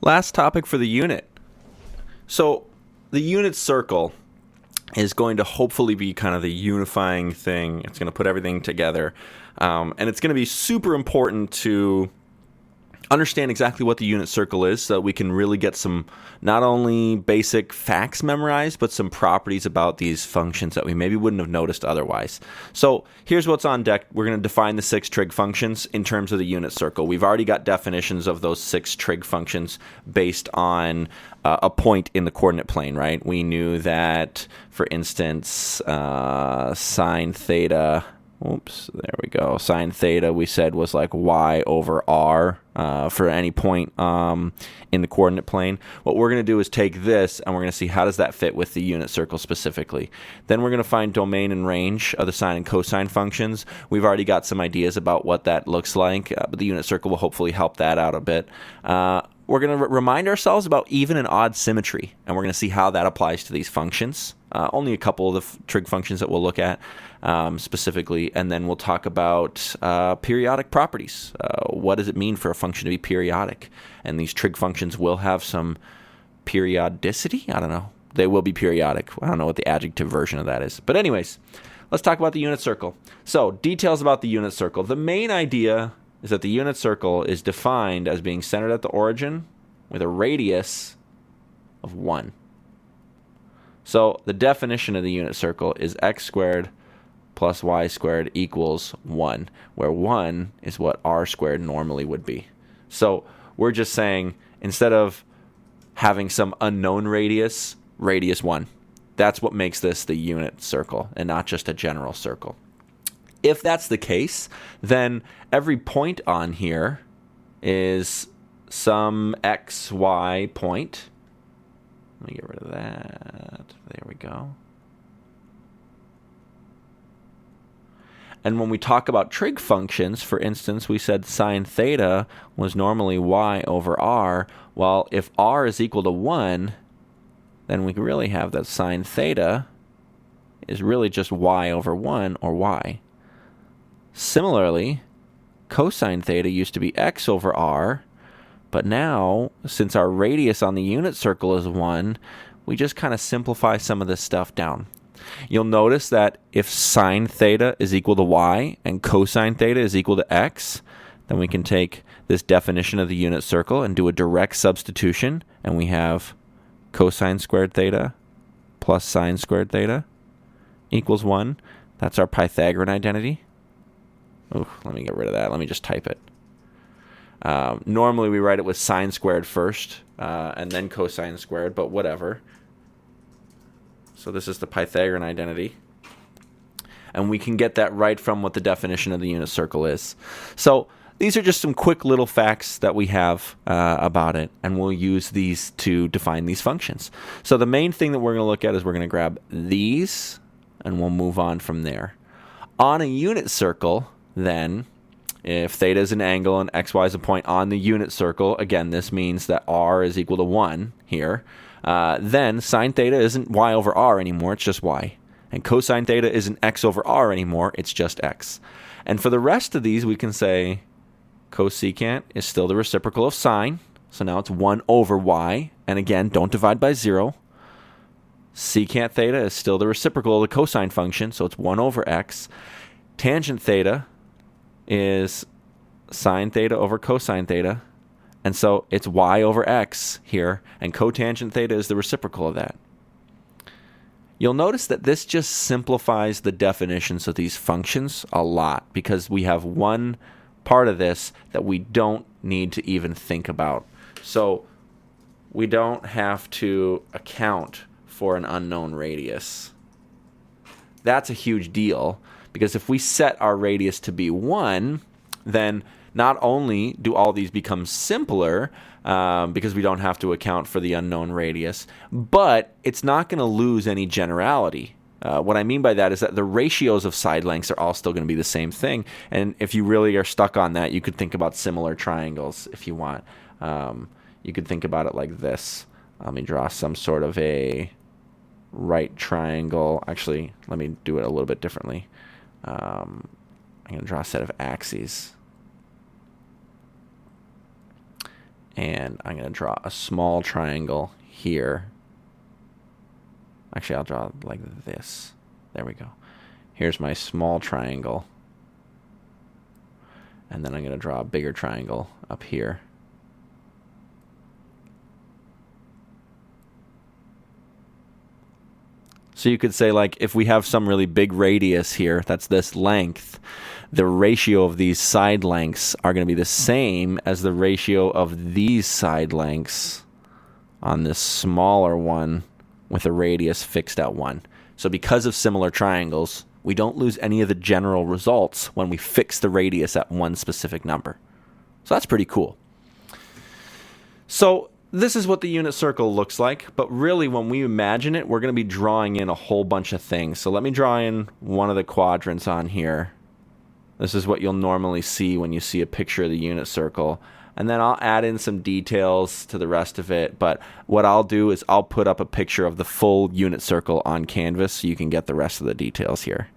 Last topic for the unit. So the unit circle is going to hopefully be kind of the unifying thing. It's going to put everything together. And it's going to be super important to understand exactly what the unit circle is so that we can really get some not only basic facts memorized, but some properties about these functions that we maybe wouldn't have noticed otherwise. So here's what's on deck. We're going to define the 6 trig functions in terms of the unit circle. We've already got definitions of those 6 trig functions based on a point in the coordinate plane, right? We knew that, for instance, sine theta... Oops, there we go. Sine theta, we said, was like y over r for any point in the coordinate plane. What we're going to do is take this, and we're going to see how does that fit with the unit circle specifically. Then we're going to find domain and range of the sine and cosine functions. We've already got some ideas about what that looks like, but the unit circle will hopefully help that out a bit. We're going to remind ourselves about even and odd symmetry, and we're going to see how that applies to these functions. Only a couple of the trig functions that we'll look at specifically, and then we'll talk about periodic properties. What does it mean for a function to be periodic? And these trig functions will have some periodicity? I don't know. They will be periodic. I don't know what the adjective version of that is. But anyways, let's talk about the unit circle. So, details about the unit circle. The main idea is that the unit circle is defined as being centered at the origin with a radius of 1. So the definition of the unit circle is x squared plus y squared equals 1, where 1 is what r squared normally would be. So we're just saying, instead of having some unknown radius, radius 1. That's what makes this the unit circle and not just a general circle. If that's the case, then every point on here is some x, y point. Let me get rid of that. There we go. And when we talk about trig functions, for instance, we said sine theta was normally y over r. Well, if r is equal to 1, then we can really have that sine theta is really just y over 1, or y. Similarly, cosine theta used to be x over r, but now, since our radius on the unit circle is 1, we just kind of simplify some of this stuff down. You'll notice that if sine theta is equal to y and cosine theta is equal to x, then we can take this definition of the unit circle and do a direct substitution, and we have cosine squared theta plus sine squared theta equals 1. That's our Pythagorean identity. Oh, let me get rid of that. Let me just type it. Normally we write it with sine squared first and then cosine squared, but whatever. So this is the Pythagorean identity. And we can get that right from what the definition of the unit circle is. So these are just some quick little facts that we have about it, and we'll use these to define these functions. So the main thing that we're going to look at is we're going to grab these, and we'll move on from there. On a unit circle, then, if theta is an angle and xy is a point on the unit circle, again, this means that r is equal to 1 here, then sine theta isn't y over r anymore, it's just y. And cosine theta isn't x over r anymore, it's just x. And for the rest of these, we can say cosecant is still the reciprocal of sine, so now it's 1 over y, and again, don't divide by 0. Secant theta is still the reciprocal of the cosine function, so it's 1 over x. Tangent theta is sine theta over cosine theta, and so it's y over x here, and cotangent theta is the reciprocal of that. You'll notice that this just simplifies the definitions of these functions a lot, because we have one part of this that we don't need to even think about. So we don't have to account for an unknown radius. That's a huge deal, because if we set our radius to be 1, then not only do all these become simpler, because we don't have to account for the unknown radius, but it's not going to lose any generality. What I mean by that is that the ratios of side lengths are all still going to be the same thing. And if you really are stuck on that, you could think about similar triangles if you want. You could think about it like this. Let me draw some sort of a right triangle. Actually, let me do it a little bit differently. I'm going to draw a set of axes. And I'm going to draw a small triangle here. Actually, I'll draw like this. There we go. Here's my small triangle. And then I'm going to draw a bigger triangle up here. So you could say, like, if we have some really big radius here, that's this length, the ratio of these side lengths are going to be the same as the ratio of these side lengths on this smaller one with a radius fixed at 1. So because of similar triangles, we don't lose any of the general results when we fix the radius at one specific number. So that's pretty cool. So this is what the unit circle looks like, but really when we imagine it, we're going to be drawing in a whole bunch of things. So let me draw in one of the quadrants on here. This is what you'll normally see when you see a picture of the unit circle. And then I'll add in some details to the rest of it, but what I'll do is I'll put up a picture of the full unit circle on canvas so you can get the rest of the details here.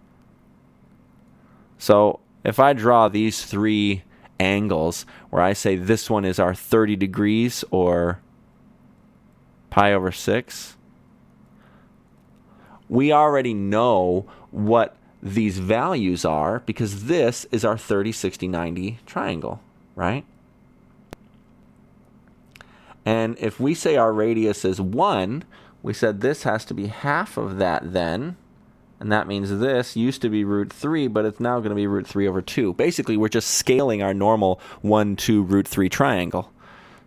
So if I draw these 3 angles where I say this one is our 30 degrees or pi over 6, we already know what these values are because this is our 30, 60, 90 triangle, right? And if we say our radius is 1, we said this has to be half of that then. And that means this used to be root 3, but it's now going to be root 3 over 2. Basically, we're just scaling our normal 1, 2, root 3 triangle.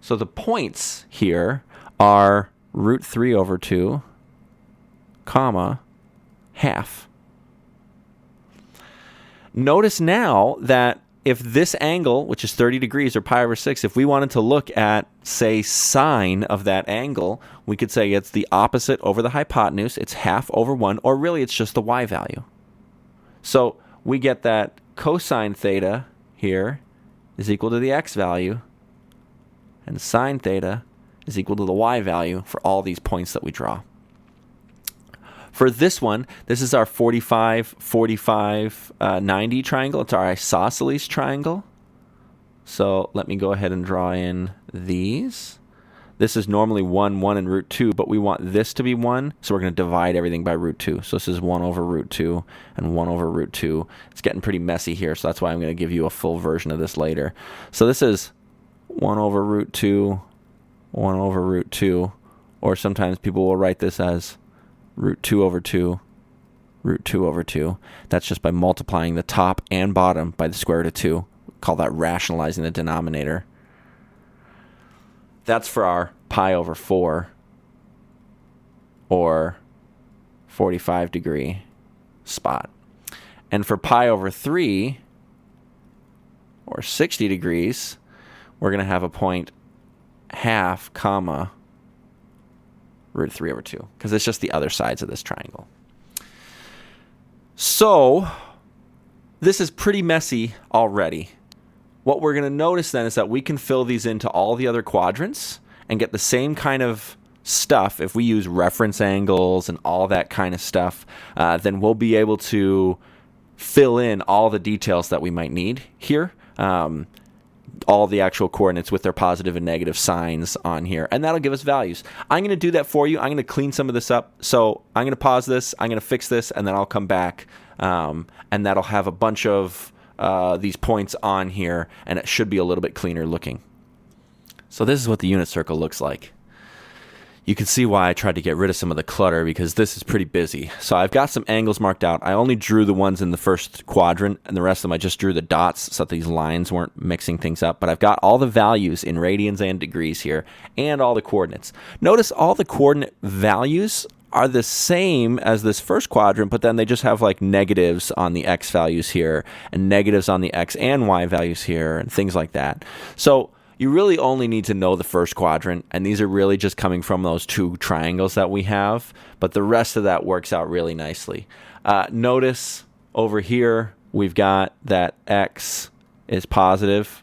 So the points here are root 3 over 2, comma, half. Notice now that if this angle, which is 30 degrees or pi over 6, if we wanted to look at, say, sine of that angle, we could say it's the opposite over the hypotenuse. It's half over 1, or really it's just the y value. So we get that cosine theta here is equal to the x value, and sine theta is equal to the y value for all these points that we draw. For this one, this is our 45, 45, 90 triangle. It's our isosceles triangle. So let me go ahead and draw in these. This is normally 1, 1, and root 2, but we want this to be 1, so we're going to divide everything by root 2. So this is 1 over root 2 and 1 over root 2. It's getting pretty messy here, so that's why I'm going to give you a full version of this later. So this is 1 over root 2, 1 over root 2, or sometimes people will write this as root 2 over 2, root 2 over 2. That's just by multiplying the top and bottom by the square root of 2. Call that rationalizing the denominator. That's for our pi over 4 or 45 degree spot. And for pi over 3 or 60 degrees, we're going to have a point half, comma, root 3 over 2, because it's just the other sides of this triangle. So this is pretty messy already. What we're going to notice then is that we can fill these into all the other quadrants and get the same kind of stuff. If we use reference angles and all that kind of stuff, then we'll be able to fill in all the details that we might need here. All the actual coordinates with their positive and negative signs on here, and that'll give us values. I'm going to do that for you. I'm going to clean some of this up. So I'm going to pause this, I'm going to fix this, and then I'll come back, and that'll have a bunch of these points on here, and it should be a little bit cleaner looking. So this is what the unit circle looks like. You can see why I tried to get rid of some of the clutter, because this is pretty busy. So I've got some angles marked out. I only drew the ones in the first quadrant, and the rest of them I just drew the dots so that these lines weren't mixing things up. But I've got all the values in radians and degrees here, and all the coordinates. Notice all the coordinate values are the same as this first quadrant, but then they just have like negatives on the x values here, and negatives on the x and y values here, and things like that. So you really only need to know the first quadrant, and these are really just coming from those 2 triangles that we have, but the rest of that works out really nicely. Notice over here we've got that x is positive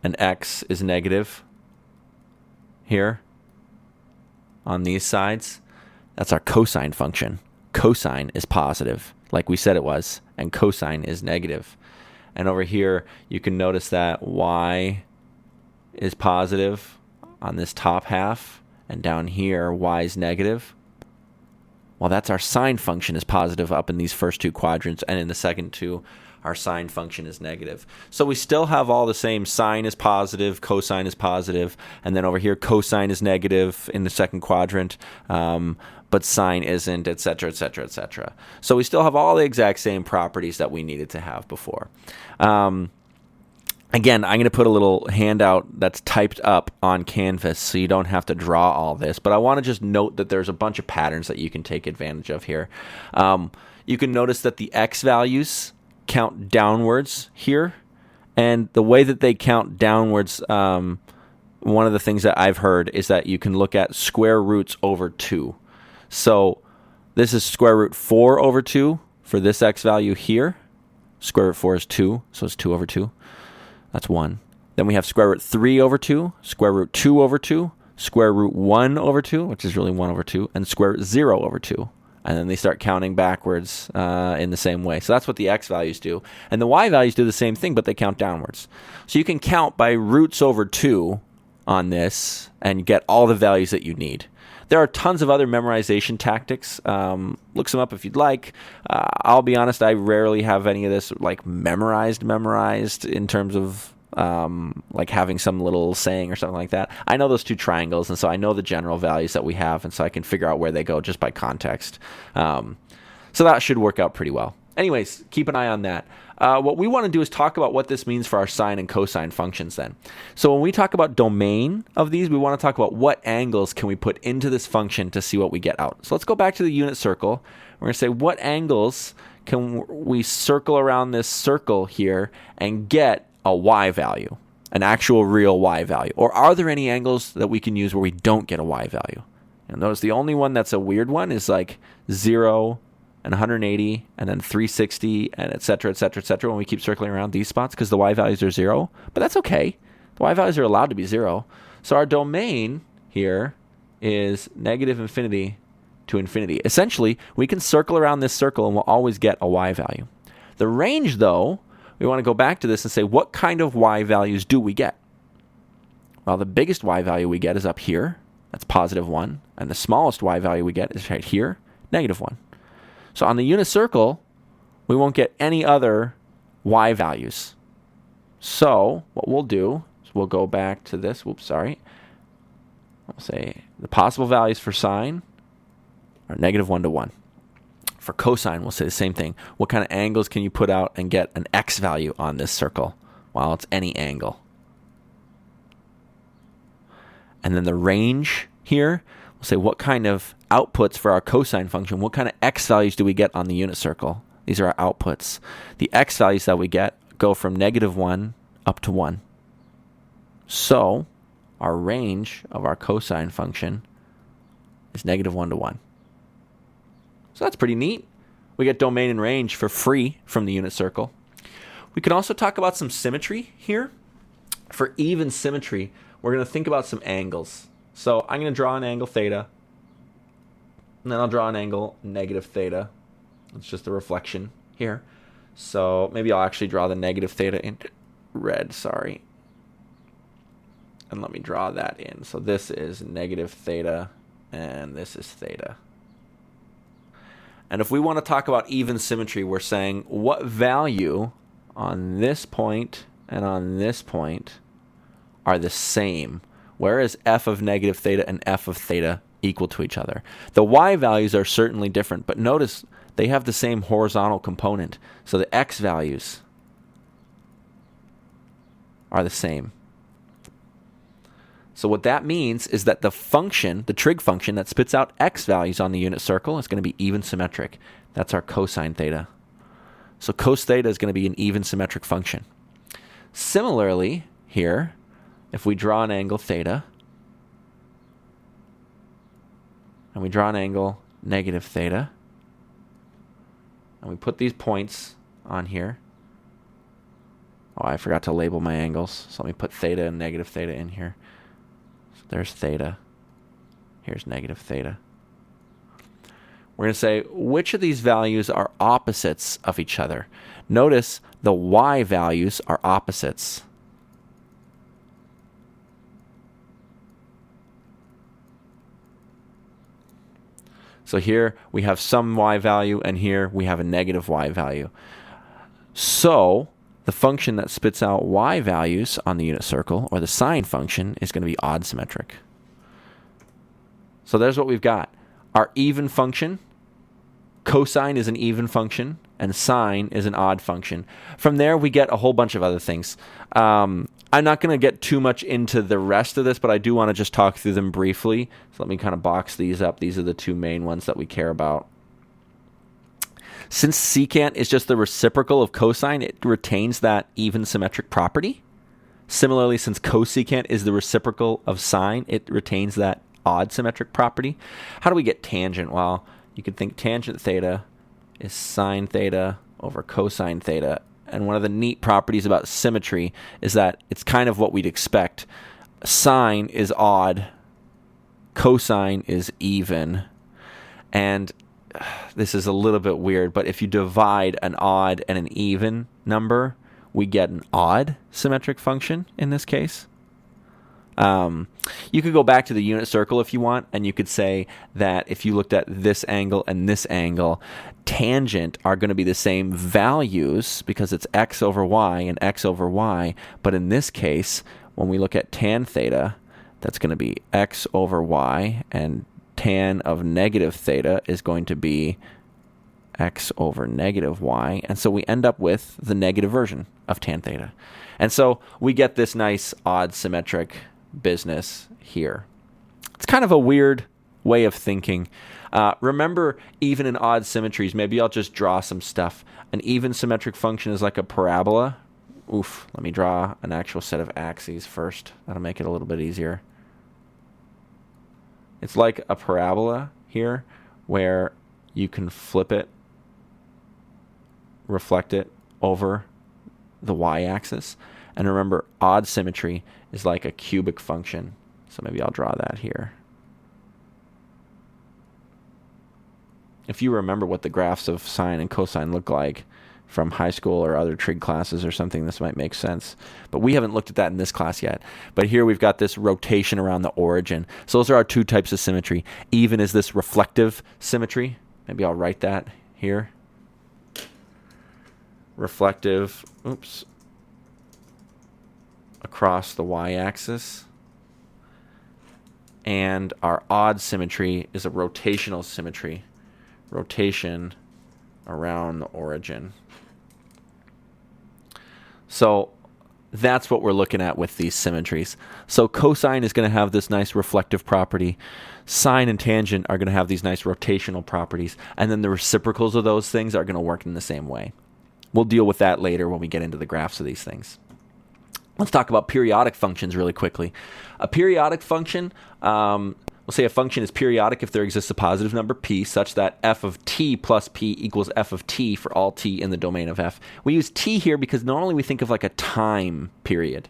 and x is negative here on these sides. That's our cosine function. Cosine is positive, like we said it was, and cosine is negative. And over here, you can notice that y is positive on this top half, and down here y is negative, well, that's our sine function is positive up in these first two quadrants, and in the second two, our sine function is negative. So we still have all the same. Sine is positive, cosine is positive, and then over here cosine is negative in the second quadrant, but sine isn't, etc., etc., etc. So we still have all the exact same properties that we needed to have before. Again, I'm going to put a little handout that's typed up on Canvas so you don't have to draw all this, but I want to just note that there's a bunch of patterns that you can take advantage of here. You can notice that the x values count downwards here, and the way that they count downwards, one of the things that I've heard is that you can look at square roots over 2. So this is square root 4 over 2 for this x value here. Square root 4 is 2, so it's 2 over 2. That's 1. Then we have square root 3 over 2, square root 2 over 2, square root 1 over 2, which is really 1 over 2, and square root 0 over 2. And then they start counting backwards in the same way. So that's what the x values do. And the y values do the same thing, but they count downwards. So you can count by roots over 2 on this and get all the values that you need. There are tons of other memorization tactics. Look some up if you'd like. I'll be honest, I rarely have any of this like memorized in terms of like having some little saying or something like that. I know those two triangles, and so I know the general values that we have, and so I can figure out where they go just by context. So that should work out pretty well. Anyways, keep an eye on that. What we want to do is talk about what this means for our sine and cosine functions then. So when we talk about domain of these, we want to talk about what angles can we put into this function to see what we get out. So let's go back to the unit circle. We're going to say what angles can we circle around this circle here and get a y value, an actual real y value? Or are there any angles that we can use where we don't get a y value? And notice the only one that's a weird one is like 0 and 180, and then 360, and et cetera, et cetera, et cetera, when we keep circling around these spots, because the y values are 0. But that's okay. The y values are allowed to be 0. So our domain here is negative infinity to infinity. Essentially, we can circle around this circle, and we'll always get a y value. The range, though, we want to go back to this and say, what kind of y values do we get? Well, the biggest y value we get is up here. That's positive 1. And the smallest y value we get is right here, negative 1. So on the unit circle, we won't get any other y values. So what we'll do is we'll go back to this. Whoops, sorry. I'll say the possible values for sine are negative 1 to 1. For cosine, we'll say the same thing. What kind of angles can you put out and get an x value on this circle? Well, it's any angle. And then the range here, we'll say what kind of outputs for our cosine function, what kind of x values do we get on the unit circle? These are our outputs. The x values that we get go from negative 1 up to 1. So our range of our cosine function is negative 1 to 1. So that's pretty neat. We get domain and range for free from the unit circle. We can also talk about some symmetry here. For even symmetry, we're going to think about some angles. So I'm going to draw an angle theta, and then I'll draw an angle negative theta. It's just a reflection here. So maybe I'll actually draw the negative theta in red, sorry. And let me draw that in. So this is negative theta, and this is theta. And if we want to talk about even symmetry, we're saying what value on this point and on this point are the same. Where is f of negative theta and f of theta equal to each other? The y values are certainly different, but notice they have the same horizontal component. So the x values are the same. So what that means is that the function, the trig function that spits out x values on the unit circle is going to be even symmetric. That's our cosine theta. So cos theta is going to be an even symmetric function. Similarly, here, if we draw an angle theta, and we draw an angle negative theta, and we put these points on here. Oh, I forgot to label my angles. So let me put theta and negative theta in here. So there's theta. Here's negative theta. We're going to say, which of these values are opposites of each other? Notice the y values are opposites. So here we have some y value, and here we have a negative y value. So the function that spits out y values on the unit circle, or the sine function, is going to be odd symmetric. So there's what we've got. Our even function, cosine is an even function, and sine is an odd function. From there, we get a whole bunch of other things. I'm not going to get too much into the rest of this, but I do want to just talk through them briefly. So let me kind of box these up. These are the two main ones that we care about. Since secant is just the reciprocal of cosine, it retains that even symmetric property. Similarly, since cosecant is the reciprocal of sine, it retains that odd symmetric property. How do we get tangent? Well, you could think tangent theta is sine theta over cosine theta. And one of the neat properties about symmetry is that it's kind of what we'd expect. Sine is odd, cosine is even. And this is a little bit weird, but if you divide an odd and an even number, we get an odd symmetric function in this case. You could go back to the unit circle if you want, and you could say that if you looked at this angle and this angle, tangent are going to be the same values because it's x over y and x over y. But in this case, when we look at tan theta, that's going to be x over y, and tan of negative theta is going to be x over negative y. And so we end up with the negative version of tan theta. And so we get this nice odd symmetric business here. It's kind of a weird way of thinking. Remember, even in odd symmetries, maybe I'll just draw some stuff. An even symmetric function is like a parabola. Oof, let me draw an actual set of axes first. That'll make it a little bit easier. It's like a parabola here where you can flip it, reflect it over the y-axis. And remember, odd symmetry is like a cubic function. So maybe I'll draw that here. If you remember what the graphs of sine and cosine look like from high school or other trig classes or something, this might make sense. But we haven't looked at that in this class yet. But here we've got this rotation around the origin. So those are our two types of symmetry. Even is this reflective symmetry. Maybe I'll write that here. Reflective, across the y-axis. And our odd symmetry is a rotational symmetry. Rotation around the origin. So that's what we're looking at with these symmetries. So cosine is going to have this nice reflective property. Sine and tangent are going to have these nice rotational properties. And then the reciprocals of those things are going to work in the same way. We'll deal with that later when we get into the graphs of these things. Let's talk about periodic functions really quickly. A periodic function, we'll say a function is periodic if there exists a positive number p such that f of t plus p equals f of t for all t in the domain of f. We use t here because normally we think of like a time period.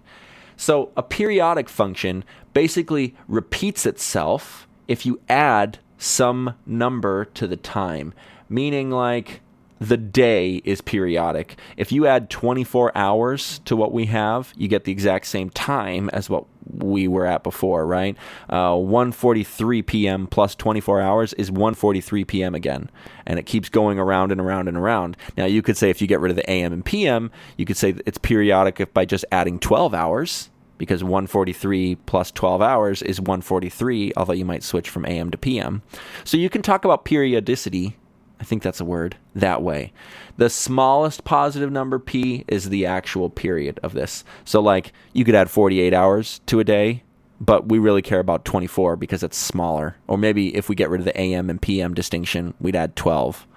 So a periodic function basically repeats itself if you add some number to the time, meaning like the day is periodic. If you add 24 hours to what we have, you get the exact same time as what we were at before, right? 1:43 p.m. plus 24 hours is 1:43 p.m. again. And it keeps going around and around and around. Now, you could say if you get rid of the a.m. and p.m., you could say it's periodic if by just adding 12 hours, because 1:43 plus 12 hours is 1:43, although you might switch from a.m. to p.m. So you can talk about periodicity, I think that's a word, that way. The smallest positive number p is the actual period of this. So like you could add 48 hours to a day, but we really care about 24 because it's smaller. Or maybe if we get rid of the AM and PM distinction, we'd add 12.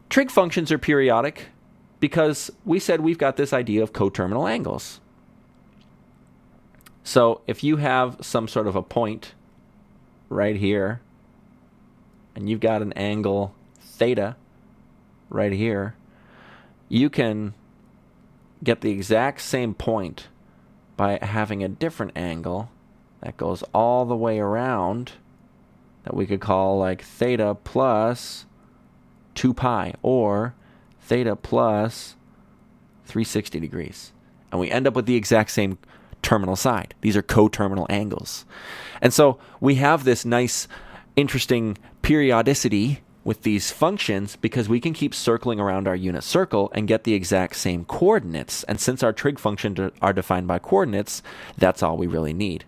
Trig functions are periodic because we said we've got this idea of coterminal angles. So if you have some sort of a point right here, and you've got an angle theta right here, you can get the exact same point by having a different angle that goes all the way around that we could call like theta plus 2 pi or theta plus 360 degrees. And we end up with the exact same terminal side. These are coterminal angles. And so we have this nice interesting periodicity with these functions because we can keep circling around our unit circle and get the exact same coordinates. And since our trig functions are defined by coordinates, that's all we really need.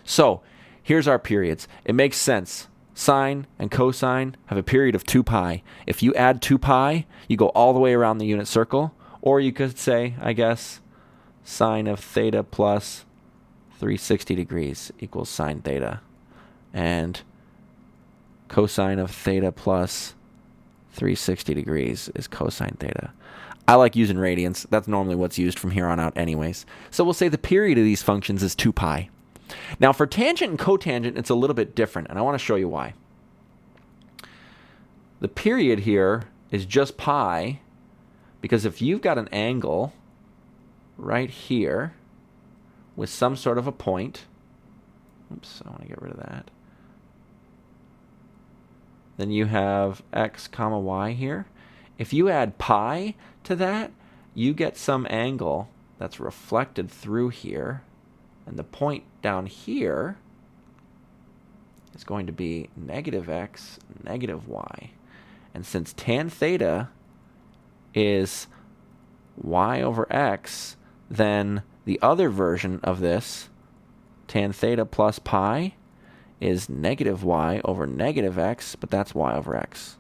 So here's our periods. It makes sense. Sine and cosine have a period of 2 pi. If you add 2 pi, you go all the way around the unit circle. Or you could say, I guess, sine of theta plus 360 degrees equals sine theta. And cosine of theta plus 360 degrees is cosine theta. I like using radians. That's normally what's used from here on out anyways. So we'll say the period of these functions is 2 pi. Now for tangent and cotangent, it's a little bit different, and I want to show you why. The period here is just pi, because if you've got an angle right here with some sort of a point, oops, I want to get rid of that. Then you have x comma y here. If you add pi to that, you get some angle that's reflected through here. And the point down here is going to be negative x, negative y. And since tan theta is y over x, then the other version of this, tan theta plus pi, is negative y over negative x, but that's y over x.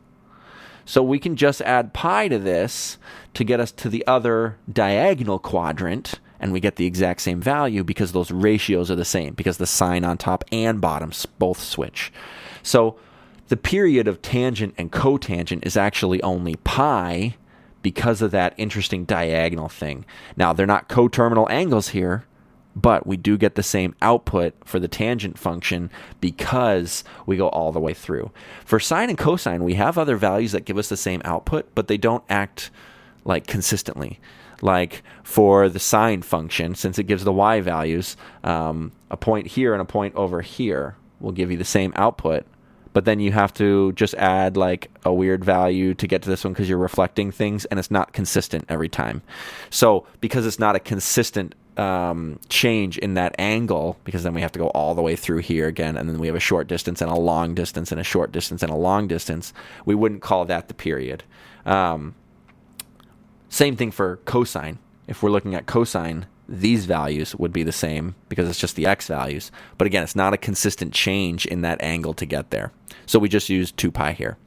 So we can just add pi to this to get us to the other diagonal quadrant, and we get the exact same value because those ratios are the same, because the sign on top and bottom both switch. So the period of tangent and cotangent is actually only pi because of that interesting diagonal thing. Now, they're not coterminal angles here, but we do get the same output for the tangent function because we go all the way through. For sine and cosine, we have other values that give us the same output, but they don't act like consistently. Like for the sine function, since it gives the y values, a point here and a point over here will give you the same output, but then you have to just add like a weird value to get to this one because you're reflecting things, and it's not consistent every time. So because it's not a consistent change in that angle, because then we have to go all the way through here again, and then we have a short distance and a long distance and a short distance and a long distance, we wouldn't call that the period. Same thing for cosine. If we're looking at cosine, these values would be the same because it's just the x values. But again, it's not a consistent change in that angle to get there. So we just use 2 pi here.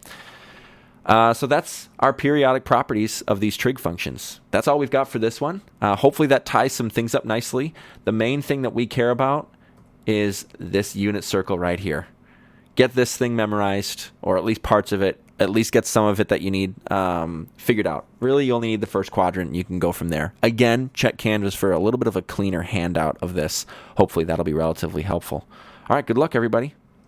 So that's our periodic properties of these trig functions. That's all we've got for this one. Hopefully that ties some things up nicely. The main thing that we care about is this unit circle right here. Get this thing memorized, or at least parts of it. At least get some of it that you need figured out. Really, you only need the first quadrant, and you can go from there. Again, check Canvas for a little bit of a cleaner handout of this. Hopefully that'll be relatively helpful. All right, good luck, everybody.